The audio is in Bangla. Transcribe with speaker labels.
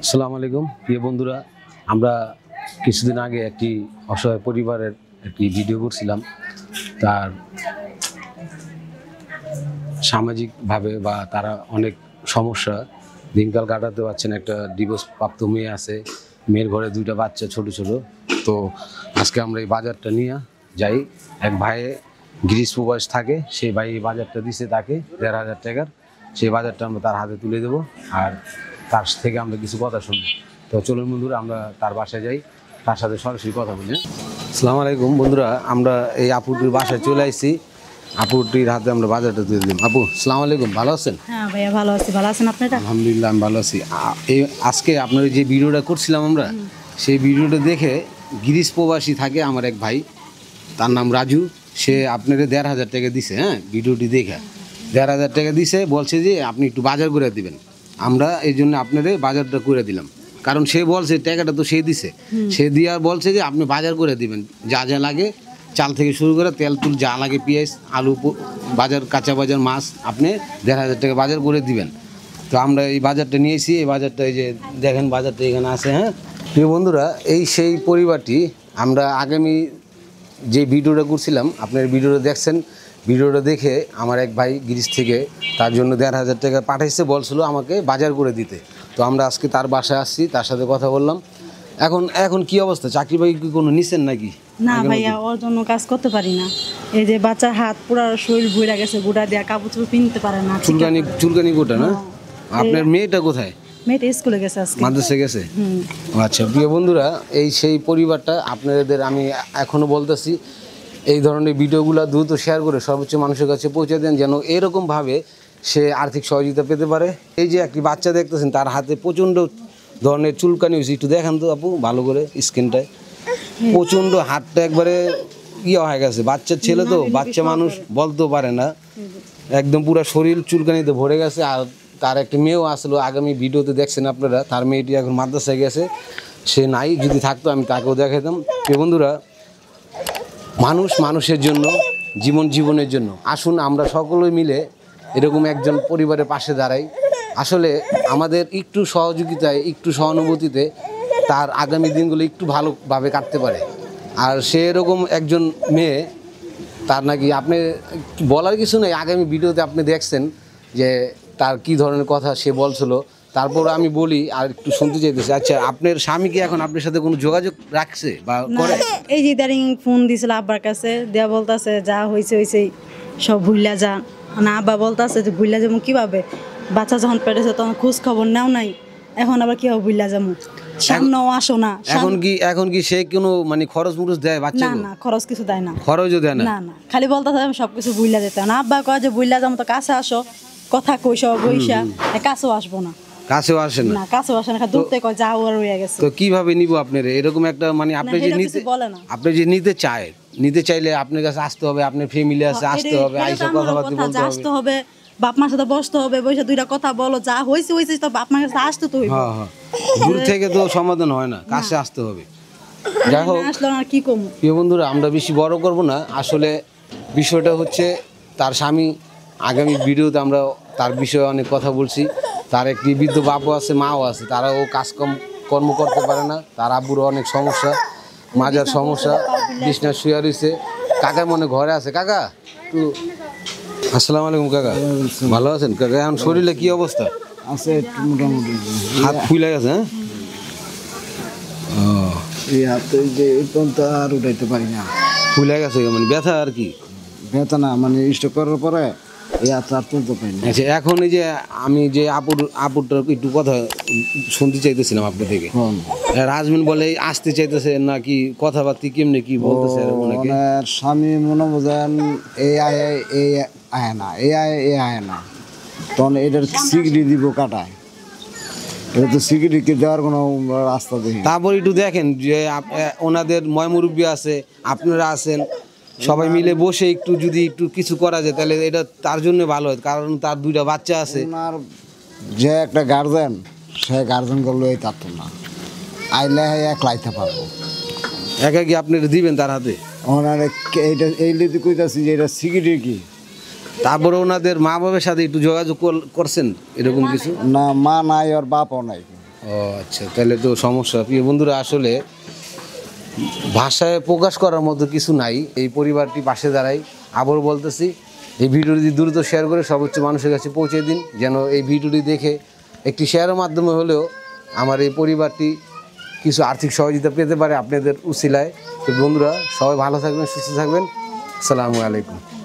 Speaker 1: আসসালামু আলাইকুম প্রিয় বন্ধুরা, আমরা কিছুদিন আগে একটি অসহায় পরিবারের একটি ভিডিও করছিলাম। তার সামাজিকভাবে বা তারা অনেক সমস্যা দিনকাল কাটাতে পারছেন। একটা ডিভোর্স প্রাপ্ত মেয়ে আছে, মেয়ের ঘরে দুইটা বাচ্চা ছোট ছোট। তো আজকে আমরা এই বাজারটা নিয়ে যাই। এক ভাইয়ে গিরিশ প্রবাস থাকে, সেই ভাই এই বাজারটা দিছে তাকে ১,৫০০ টাকার। সেই বাজারটা আমরা তার হাতে তুলে দেবো আর তার থেকে আমরা কিছু কথা শুনবো। তো চলুন বন্ধুরা, আমরা তার বাসায় যাই, তার সাথে সরাসরি কথা বলি। আসসালামু আলাইকুম বন্ধুরা, আমরা এই আপুটির বাসায় চলে আসছি। আপুটির হাতে আমরা বাজারটা তুলে দিলাম। আপু আসসালামু আলাইকুম, ভালো আছেন?
Speaker 2: হ্যাঁ ভাইয়া ভালো আছি, ভালো আছেন আপনারা?
Speaker 1: আলহামদুলিল্লাহ আমি ভালো আছি। এই আজকে আপনার যে ভিডিওটা করছিলাম আমরা, সেই ভিডিওটা দেখে গিরিশ প্রবাসী থাকে আমার এক ভাই, তার নাম রাজু। সে আপনাকে ১,৫০০ টাকা দিছে। হ্যাঁ, ভিডিওটি দেখে ১,৫০০ টাকা দিছে, বলছে যে আপনি একটু বাজার করে দিবেন। আমরা এই জন্য আপনাদের বাজারটা করে দিলাম, কারণ সে বলছে টাকাটা তো সে দিছে, সে দিয়ে আর বলছে যে আপনি বাজার করে দিবেন, যা যা লাগে চাল থেকে শুরু করে তেল তুল যা লাগে, পেঁয়াজ আলু বাজার, কাঁচা বাজার, মাছ, আপনি ১,৫০০ টাকা বাজার করে দিবেন। তো আমরা এই বাজারটা নিয়েছি। এই বাজারটা এই যে দেখেন, বাজারটা এখানে আছে। হ্যাঁ প্রিয় বন্ধুরা, এই সেই পরিবারটি আমরা আগামী যে ভিডিওটা করছিলাম, আপনার ভিডিওটা দেখছেন। ভিডিওটা দেখে আমার এক ভাই গিরিশ থেকে তার জন্য ১,৫০০ টাকা পাঠাইছে, বলছিল আমাকে বাজার করে দিতে। তো আমরা আজকে তার বাসায় আসছি, তার সাথে কথা বললাম। এখন কি অবস্থা, চাকরি বাকরি কি কোনো নিছেন নাকি?
Speaker 2: না ভাইয়া, ওর জন্য কাজ করতে পারি না। এই যে বাচ্চার হাত পুরো শরীর ভুইরা গেছে, গোটা দেয়া কাপড় চোপড় পিনতে পারে না,
Speaker 1: চুলকানি গোটা না? আপনার মেয়েটা কোথায়?
Speaker 2: মেয়েটা স্কুলে গেছে, আজকে
Speaker 1: মাদ্রাসে গেছে। আচ্ছা প্রিয় বন্ধুরা, এই সেই পরিবারটা আপনাদের আমি এখনো বলতেছি, এই ধরনের ভিডিওগুলো দ্রুত শেয়ার করে সর্বোচ্চ মানুষের কাছে পৌঁছে দেন, যেন এরকমভাবে সে আর্থিক সহযোগিতা পেতে পারে। এই যে একটি বাচ্চা দেখতেছেন, তার হাতে প্রচণ্ড ধরনের চুলকানি হয়েছে। একটু দেখেন তো আপু ভালো করে স্ক্রিনটায়, প্রচণ্ড হাতটা একবারে হয়ে গেছে। বাচ্চার ছেলে তো, বাচ্চা মানুষ বলতেও পারে না, একদম পুরো শরীর চুলকানিতে ভরে গেছে। আর তার একটা মেয়েও আসলো, আগামী ভিডিওতে দেখছেন আপনারা। তার মেয়েটি এখন মাদ্রাসায় গেছে, সে নাই। যদি থাকতো আমি তাকেও দেখাতাম। বন্ধুরা, মানুষের জন্য, জীবনের জন্য, আসুন আমরা সকলে মিলে এরকম একজন পরিবারের পাশে দাঁড়াই। আসলে আমাদের একটু সহযোগিতায়, একটু সহানুভূতিতে তার আগামী দিনগুলো একটু ভালোভাবে কাটতে পারে। আর সে এরকম একজন মেয়ে, তার নাকি আপনি বলার কিছু নেই। আগামী ভিডিওতে আপনি দেখছেন যে তার কি ধরনের কথা সে বলছিল। তারপর আমি বলি আর একটু শুনতে চাইতেছি। আচ্ছা, আপনার স্বামী কি এখন আপনার সাথে কোনো যোগাযোগ রাখছে বা করে?
Speaker 2: এই যে ইদারিং ফোন দিছিল আব্বার কাছে, দেয়া বলতেছে যা হয়েছে হয়েছে সব ভুইলা যা। না, আব্বা বলতেছে যে ভুইলা যাবো কিভাবে, বাচ্চা যখন পেটেছে তখন খোঁজ খবর নেও নাই, এখন আবার কিভাবে ভুইলা যাবো, সামনেও আসো না।
Speaker 1: এখন কি সে কোনো মানে খরচ মুরচ দেয় বাচ্চা?
Speaker 2: না, খরচ কিছু দেয় না।
Speaker 1: খরচও দেয় না?
Speaker 2: না, খালি বলতেছে আমি সবকিছু ভুইলা যেতে না। আব্বা কয় যে ভুইলা যাবো তো কাছে আসো, কথা কইসা বইসা, কাছেও আসবো না।
Speaker 1: কাছেও আসে না?
Speaker 2: কাছেও আসে না, দূর থেকে যা আর হয়ে গেছে।
Speaker 1: তো কিভাবে নিব আপনার এরকম একটা মানে আপনি যে নিতে চাইলে আপনার কাছে আসতে হবে, আপনার ফ্যামিলি আছে, আসতে হবে, আইসা কথাবার্তা বলতে হবে,
Speaker 2: আসতে হবে, বাপ মার সাথে বসতে হবে, বসে দুইটা কথা বলো, যা হইছে হইছে, তো বাপ মার কাছে আসতে তো হইব।
Speaker 1: হ্যাঁ, দূর থেকে তো সমাধান হয় না, কাছে আসতে হবে। যাই হোক,
Speaker 2: আসলে আর কি কম।
Speaker 1: প্রিয় বন্ধুরা, আমরা বেশি বড় করব না। আসলে বিষয়টা হচ্ছে তার স্বামী, আগামী ভিডিওতে আমরা তার বিষয়ে অনেক কথা বলছি। তার একটি বৃদ্ধ বাপও আছে, মাও আছে, তারাও কর্ম করতে পারে না। তার আব্বুরও অনেক সমস্যা, মাজার সমস্যা, বিছনা শুয়ে রয়েছে। কাকা মনে ঘরে আছে। কাকা একটু আসসালামু আলাইকুম। কাকা ভালো আছেন? কাকা এখন শরীরে কি অবস্থা
Speaker 3: আছে? একটু মোটামুটি
Speaker 1: হাত ফুলে গেছে। হ্যাঁ,
Speaker 3: এই হাতে যে এই পর্যন্ত আর উঠাইতে পারি না,
Speaker 1: ফুলে গেছে মানে ব্যথা আর কি?
Speaker 3: ব্যথা না, মানে স্ট্রোক করার পরে এই হাত আর তুলতে পারি না।
Speaker 1: আচ্ছা, এখন এই যে আমি যে আপুরটার একটু কথা শুনতে চাইতেছিলাম আপনার থেকে। রাজমিন বলে আসতে চাইতেছে নাকি, কথাবার্তা কেমনে কি বলতেছে?
Speaker 3: ওনার স্বামী মনে বোঝেন এই আয় না, এই আয় না, তখন এটার সিগড়ি দিব কাটায়, এটা তো সিগড়িকে দেওয়ার কোনো রাস্তা দেখি।
Speaker 1: তারপর একটু দেখেন যে ওনাদের ময়মুরব্বী আছে, আপনারা আছেন, সবাই মিলে বসে একটু যদি একটু কিছু করা যায় তাহলে এটা তার জন্য ভালো হয়, কারণ তার দুইটা বাচ্চা আছে।
Speaker 3: ওনার যে একটা গার্জেন, সে গার্জেন করলো এই তার তো না, আইলে একলাইতে পারবো।
Speaker 1: একা কি আপনি দিবেন তার হাতে?
Speaker 3: ওনার এইটা এই লিদি কইতাছি যে এটা সিকিউরিটি কি।
Speaker 1: তারপরে ওনাদের মা বাবার সাথে একটু যোগাযোগ করছেন এরকম কিছু?
Speaker 3: না, মা নাই আর বাপও নাই।
Speaker 1: ও ও আচ্ছা, তাহলে তো সমস্যা। প্রিয় বন্ধুরা, আসলে ভাষায় প্রকাশ করার মতো কিছু নাই। এই পরিবারটি পাশে দাঁড়াই। আবার বলতেছি, এই ভিডিওটি দ্রুত শেয়ার করে সর্বোচ্চ মানুষের কাছে পৌঁছে দিন, যেন এই ভিডিওটি দেখে একটি শেয়ারের মাধ্যমে হলেও আমার এই পরিবারটি কিছু আর্থিক সহযোগিতা পেতে পারে আপনাদের উসিলায়। তো বন্ধুরা, সবাই ভালো থাকবেন, সুস্থ থাকবেন। আসসালামু আলাইকুম।